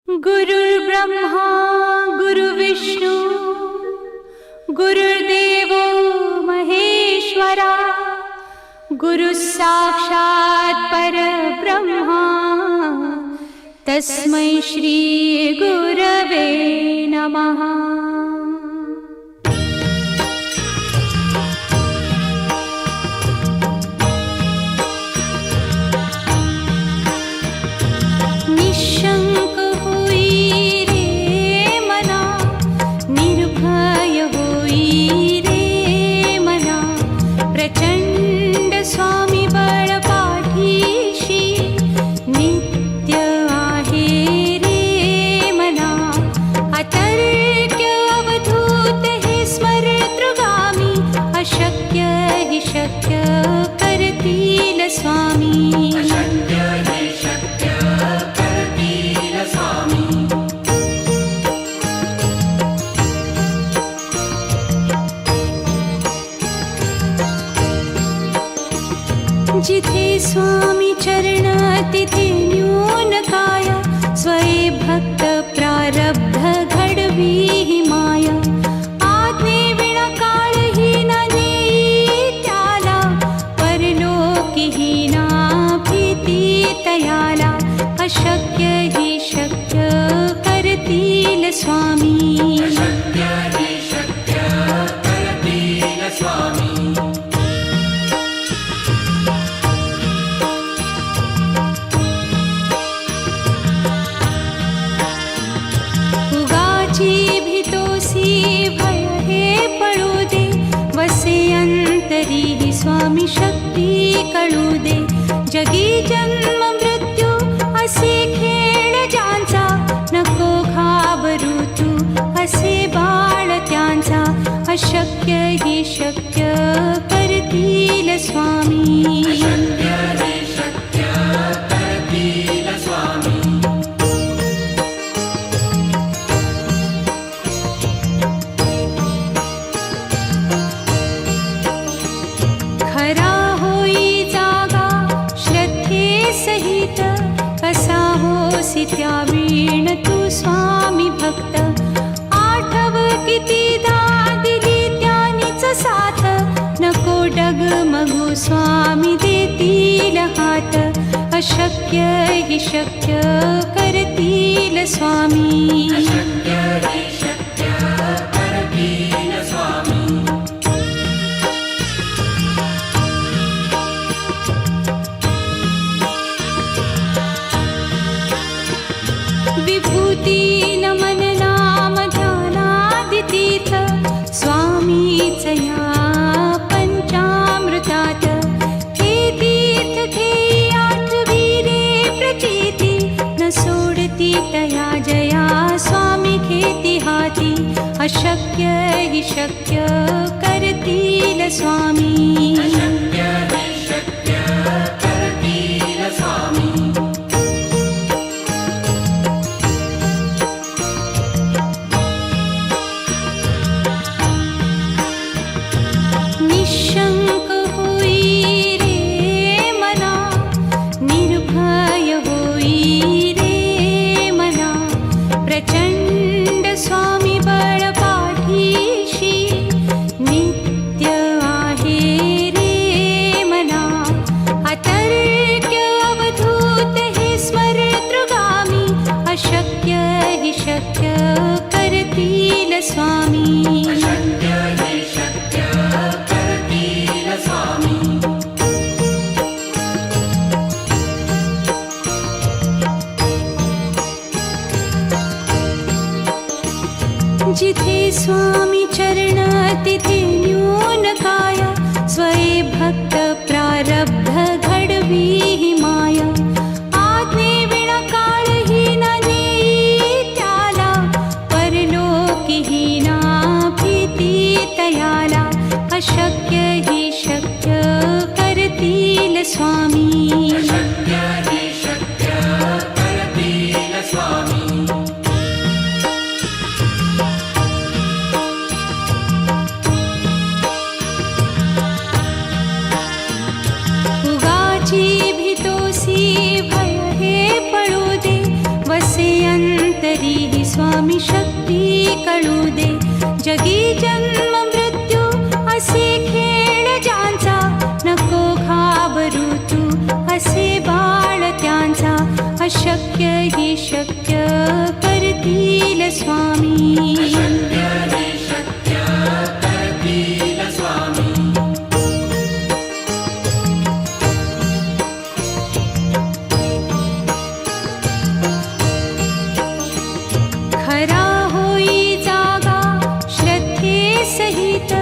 गुरुर्ब्रह्मा गुरुर्विष्णू गुरुर्देवो महेश्वरा गुरुः साक्षात् परब्रह्मा तस्मै श्री गुरवे नमः। निशंक होई रे मना, निर्भय होई रे मना, प्रचंड स्वामी बळ पाठीशी नित्य आहे रे मना। अतर्क्य अवधूत हे स्मरतृगामी, अशक्य हि शक्य करतील स्वामी। जिथे स्वामी चरण तिथे न्यून काय, स्वये भक्त प्रारब्ध घडवी ही माया। आज्ञे विना काळही न नेई त्याला, परलोकी ही ना भीती तयाला। अशक्य ही शक्य करतील स्वामी। अंतरी ही स्वामी शक्ती कळू दे। जगी जन्म मृत्यू असे खेळ ज्यांचा, नको घाबरू तू असे बाळ त्यांचा। अशक्य ही शक्य करतील स्वामी। खरा होई जागा श्रद्धे सहित, कसा होसी त्या वीण तू स्वामी भक्त। आठव कितीदा दिली त्यानीच साथ, नको डगमगू स्वामी देतील हात। अशक्य हि शक्य करतील स्वामी। विभूती नमन नाम ध्यानादितीर्थ, स्वामीच या पंचामृतात। हे तीर्थ घेई आठवी रे प्रचिती, न सोडती तया जया स्वामी घेती हाती। अशक्य हि शक्य करतील स्वामी। निशंक होई रे मना, निर्भय होई रे मना, प्रचंड स्वामी बळ पाठीशी नित्य आहे रे मना। अतर्क्य अवधूत हे स्मरतृगामी, अशक्य हि शक्य करतील स्वामी। जिथे स्वामी चरण तिथे न्यून काय, स्वये भक्त प्रारब्ध घडवी ही माया। आज्ञे विना काळही न नेई त्याला, परलोकी ही ना भीती तयाला। अशक्य ही शक्य करतील स्वामी। उगाची भीतोसी भय हे पळू दे, वसे अंत अंतरी स्वामी शक्ती कळू दे. जगी जन्म मृत्यू असे खेळ ज्यांचा, नको घाबरू तू असे बाळ त्यांचा. अशक्य ही शक्य करतील स्वामी. खरा होई जागा श्रद्धे सहित,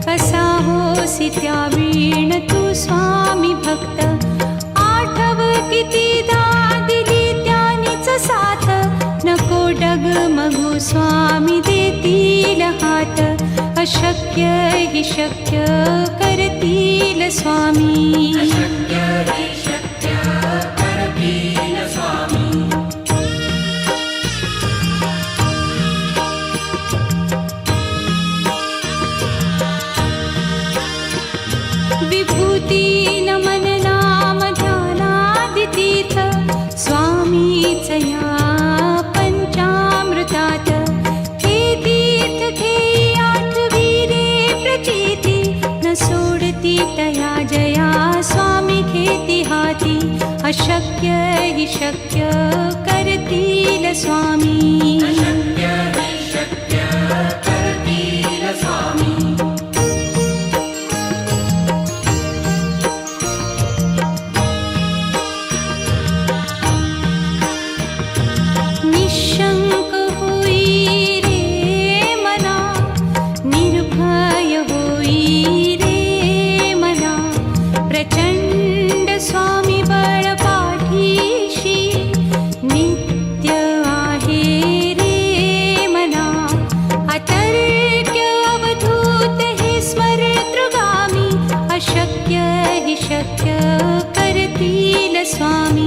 कसा होसी त्या वीण तू स्वामी भक्त. आठव कितीदा दिली त्यानीच साथ, नको डगमगू स्वामी देतील हात. अशक्य ही शक्य करतील स्वामी. विभूती नमन नाम ध्यानादितीर्थ, स्वामीच या पंचामृतात. हे तीर्थ घेई आठवी रे प्रचिती, न सोडती तया जया स्वामी घेती हाती. अशक्य ही शक्य करतील स्वामी. निशंक होई रे मना, निर्भय होई रे मना. प्रचंड स्वामी बळ पाठीशी, नित्य आहे रे मना. अतर्क्य अवधूत हे स्मरतृगामी, अशक्य हि शक्य करतील स्वामी.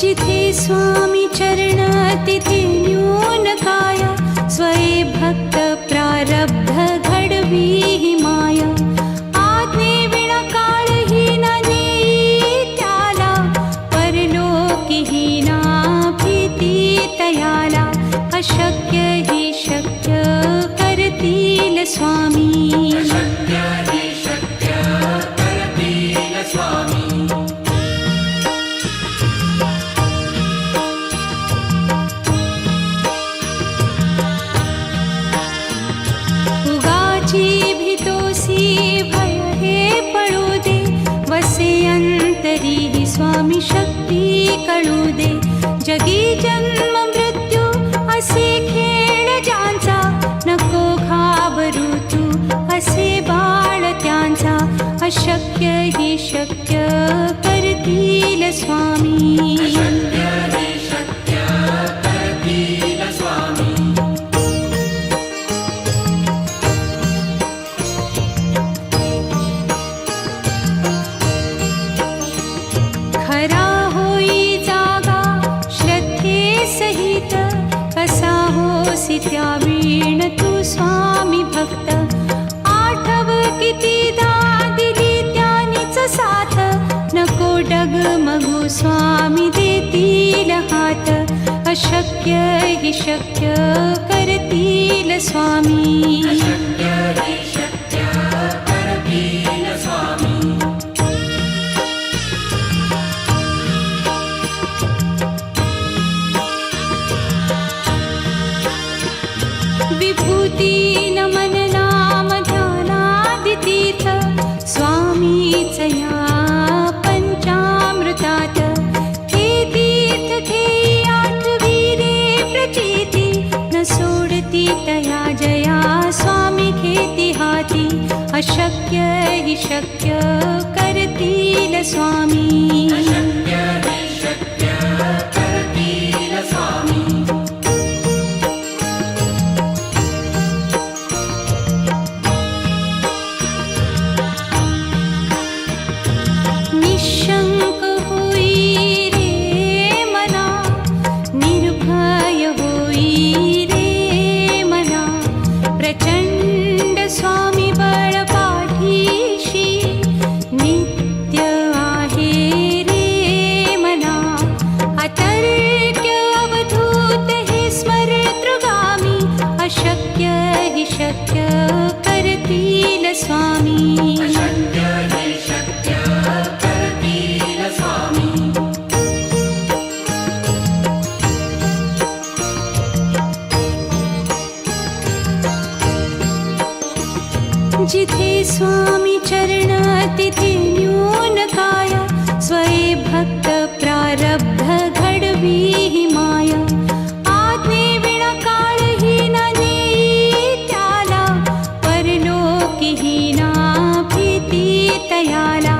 जिथे स्वामी चरण तिथे न्यून काया, स्वये भक्त प्रारब्ध घडवी ही माया. आज्ञे विना काळही न नेई त्याला, परलोकी ही ना भीती तयाला. अशक्य ही शक्य करतील स्वामी. भय हे पळू दे, वसे अंतरी स्वामी शक्ती कळू दे. जगी जन्म मृत्यू असे खेळ ज्यांचा, नको घाबरू तू असे बाळ त्यांचा. अशक्य ही शक्य करतील स्वामी. खरा होई जागा श्रद्धे सहित, कसा होसी त्या वीण तू स्वामी भक्त. आठव कितीदा दिली त्यानीच साथ, नको डगमगू स्वामी देतील हात. अशक्य हि शक्य करतील स्वामी. विभूती नमन नाम ध्यानादितीर्थ, स्वामीच या पंचामृतात. हे तीर्थ घेई आठवी रे प्रचिती, न सोडती तया जया स्वामी घेती हाती. अशक्य हि शक्य करतील स्वामी. निशंक होई रे मना, निर्भय होई रे अशक्य हि शक्य करतील स्वामी. अशक्य हि शक्य करतील स्वामी. जिथे स्वामी चरण तिथे न्यून काय. स्वये भक्त प्रारब्ध घडवी हि माया. आज्ञे विना काळही न नेई त्याला. परलोकीही ना भीती तयाला.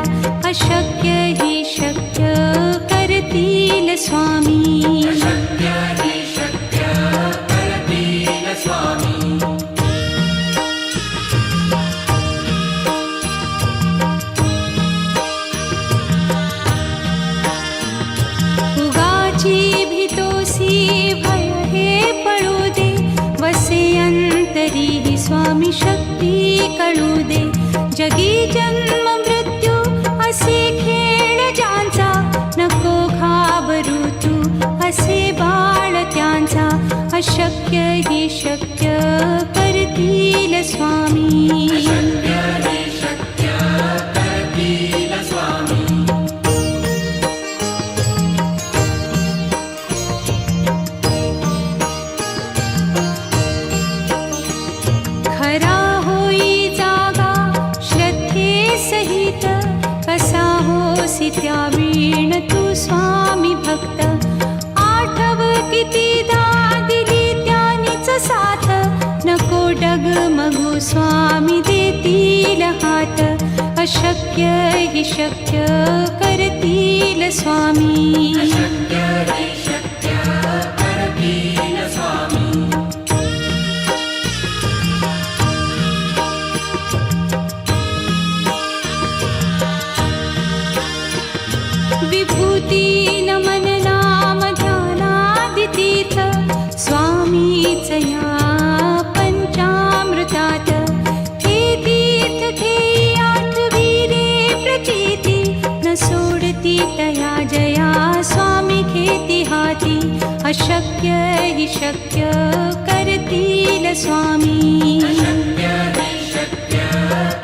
अशक्य हि शक्य करतील स्वामी. अशक्य हि शक्य करतील स्वामी. भय हे पडू दे. वसे अंतरी हि स्वामी शक्ती कळू दे. जगी जन्म मृत्यू असे खेळ ज्यांचा. नको घाबरू तू असे बाळ त्यांचा. अशक्य हि शक्य करतील स्वामी. अशक्य हि शक्य करतील स्वामी. खरा होई जागा श्रद्धे सहित. कसा होसी त्या वीण तू स्वामी भक्त. आठव कितीदा दिली त्यानीच साथ. नको डगमगू स्वामी देतील हात. अशक्य हि शक्य करतील स्वामी. अशक्य हि शक्य करतील स्वामी. विभूती नमन नाम ध्यानादितीर्थ. स्वामीच या पंचामृतात. हे तीर्थ घेई आठवी रे प्रचिती. न सोडती तया जया स्वामी घेती हाती. अशक्य हि शक्य करतील स्वामी. अशक्य हि शक्य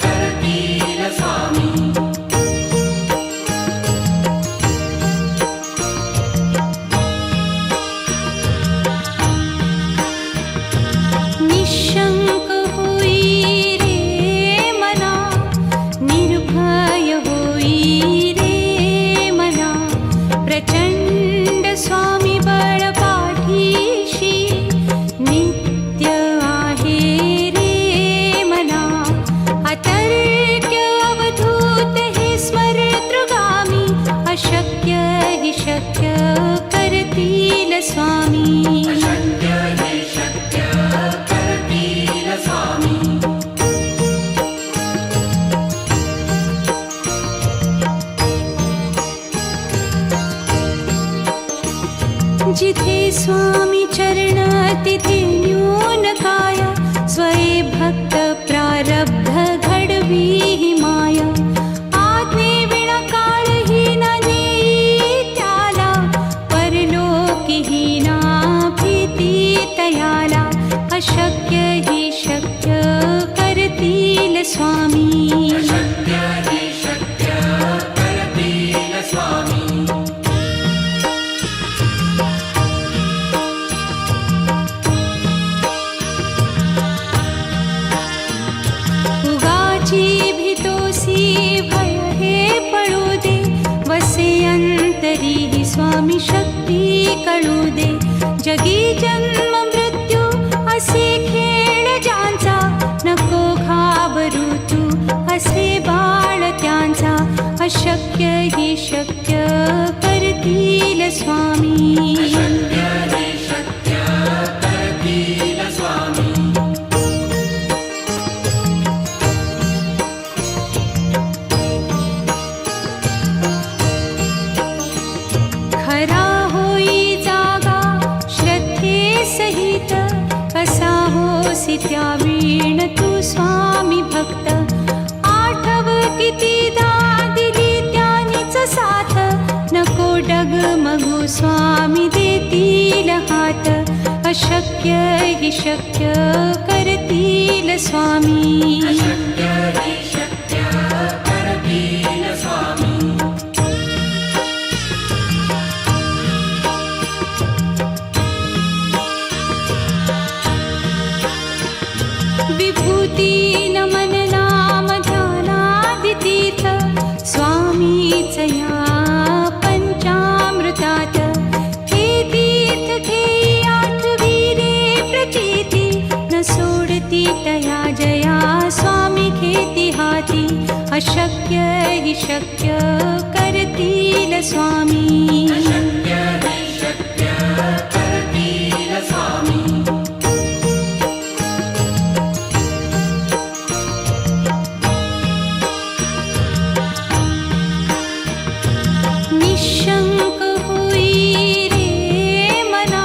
करतील स्वामी. निशंक होई रे मना. निर्भय होई रे मना. प्रचंड स्वामी बळ पाठीशी. नित्य आहे रे मना. अतर्क्य अवधूत हे स्मरतृगामी. अशक्य हि शक्य करतील स्वामी. अशक्य हि शक्य करतील स्वामी. जिथे स्वामी चरण तिथे न्यून काय. स्वये भक्त प्रारब्ध घडवी हि माया. आज्ञे विना काळही न नेई त्याला. परलोकीही ना भीती तयाला. अशक्य हि शक्य करतील स्वामी. अशक्य हि शक्य करतील स्वामी. उगाची भीतोसी भय हे पडू दे. वसे अंतरी हि स्वामी शक्ती कळू दे. जगी जन्म मृत्यू असे खेळ ज्यांचा. नको घाबरू तू असे बाळ त्यांचा. अशक्य हि शक्य करतील स्वामी. अशक्य हि शक्य करतील स्वामी. खरा होई जागा श्रद्धे सहित. कसा होसी त्या वीण तू स्वामी भक्त. आठव कितीदा दिली त्यानीच साथ. नको डगमगू स्वामी देतील हात. अशक्य अशक्य हि शक्य करतील स्वामी. विभूती नमन नाम ध्यानादितीर्थ स्वामीच या पंचामृतात. हे तीर्थ घेई आठविरे प्रचिती न सोडती तया जया स्वामी घेती हाती. अशक्य हि शक्य करतील स्वामी. निशंक होई रे मना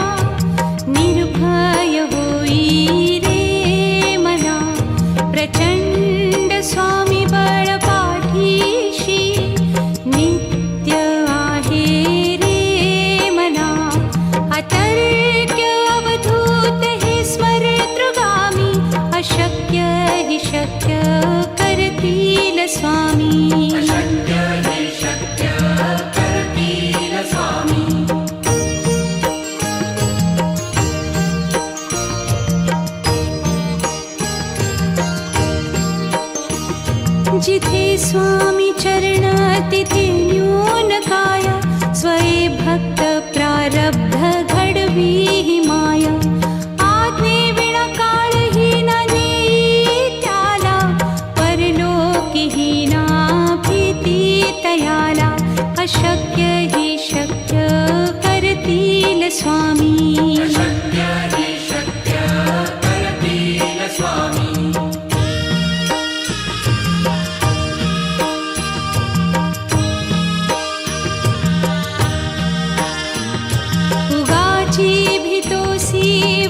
निर्भय होई रे मना. प्रचंड स्वामी बळ पाठीशी नित्य आहे रे मना. अतर्क्य अवधूत हे स्मरतृगामी. अशक्य हि शक्य करतील स्वामी. जिथे स्वामी चरण तिथे न्यून काय. स्वये भक्त प्रारब्ध घडवी ही माया. आज्ञे विना काळही न नेई त्याला. परलोकीही ना भीती तयाला. अशक्य हि शक्य करतील स्वामी.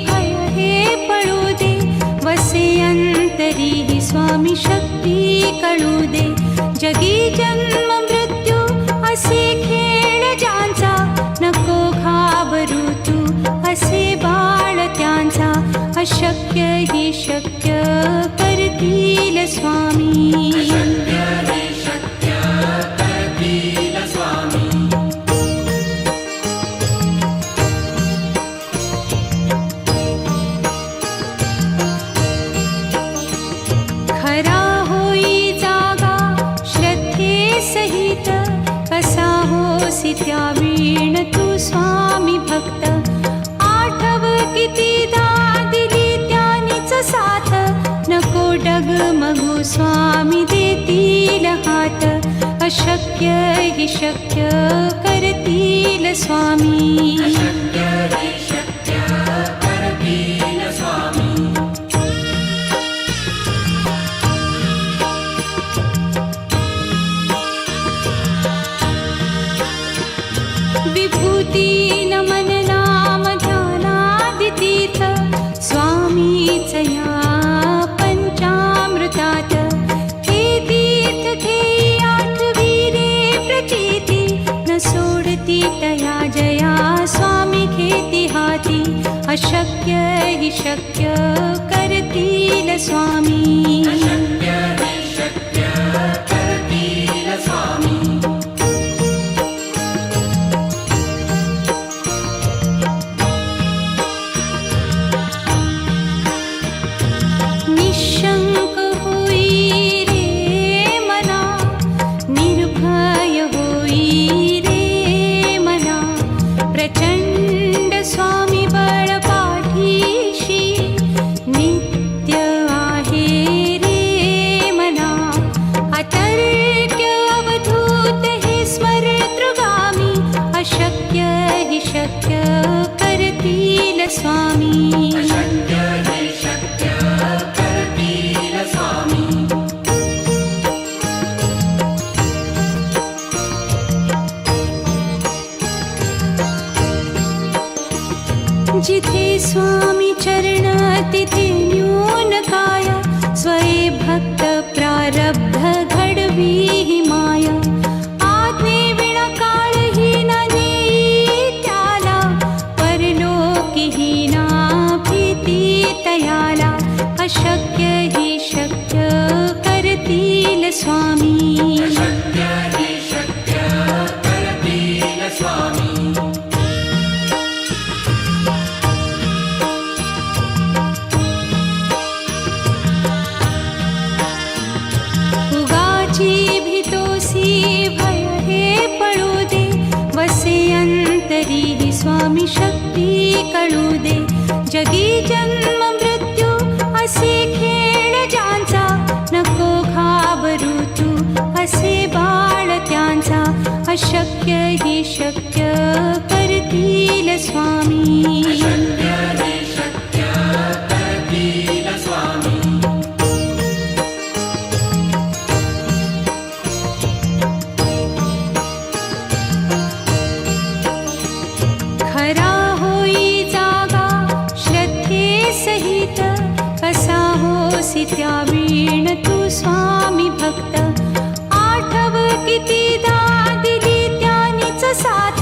भय हे पळू दे. वसे अंतरी ही स्वामी शक्ती कळू दे. जगी जन्म मृत्यू असे खेळ ज्यांचा. नको घाबरू तू असे बाळ त्यांचा. अशक्य हि शक्य करतील स्वामी. खरा होई जागा श्रद्धे सहित. कसा होसी त्या वीण तू स्वामी भक्त. आठव कितीदा दिली त्यानीच साथ. नको डगमगू स्वामी देतील हात. अशक्य हि शक्य करतील स्वामी. विभूती नमन नाम ध्यानादितीर्थ स्वामीच या पंचामृतात. हे तीर्थ घेई आठविरे प्रचिती न सोडती तया जया स्वामी घेती हाती. अशक्य हि शक्य करतील स्वामी. निशंक होई रे मना निर्भय होई रे मना. प्रचंड स्वामी बळ पाठीशी नित्य आहे रे मना. अतर्क्य अवधूत हे स्मरतृगामी. अशक्य हि शक्य करतील स्वामी. जिथे स्वामी चरण तिथे न्यून काय. स्वये भक्त प्रारब्ध घडवी ही माया. आज्ञे विना काळही न नेई त्याला. परलोकीही ना भी स्वामी शक्य हि शक्य करतील स्वामी उगाची भीतोसी भय हे पळू दे वसे अंतरी ही स्वामी शक्ती कळू दे जगी जन्म मृत्यू असे खेळ ज्यांचा नको घाबरू तू असे बाळ त्यांचा अशक्य ही शक्य करतील स्वामी शक्य हि शक्य करतील स्वामी खरा होई जागा श्रद्धे सहित कसा होसी त्या वीण तू स्वामी भक्त आठव कितीदा दिली त्यानीच साथ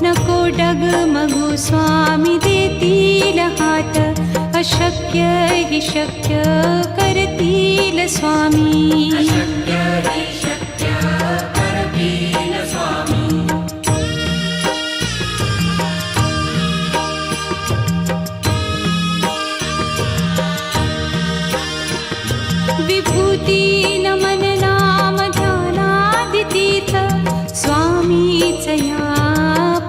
नको डगमगू स्वामी देतील हात अशक्य हि शक्य करतील स्वामी शक्य हि शक्य करतील स्वामी विभूती नमन नाम ध्यानादितीर्थ स्वामीच या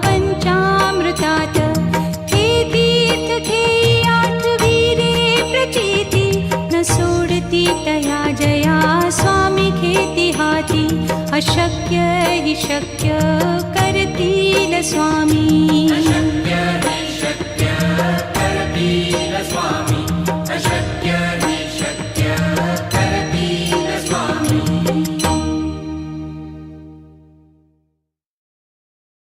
पंचामृतात हे तीर्थ घेई आठवी रे प्रचिती न सोडती तया जया स्वामी घेती हाती अशक्य हि शक्य करतील स्वामी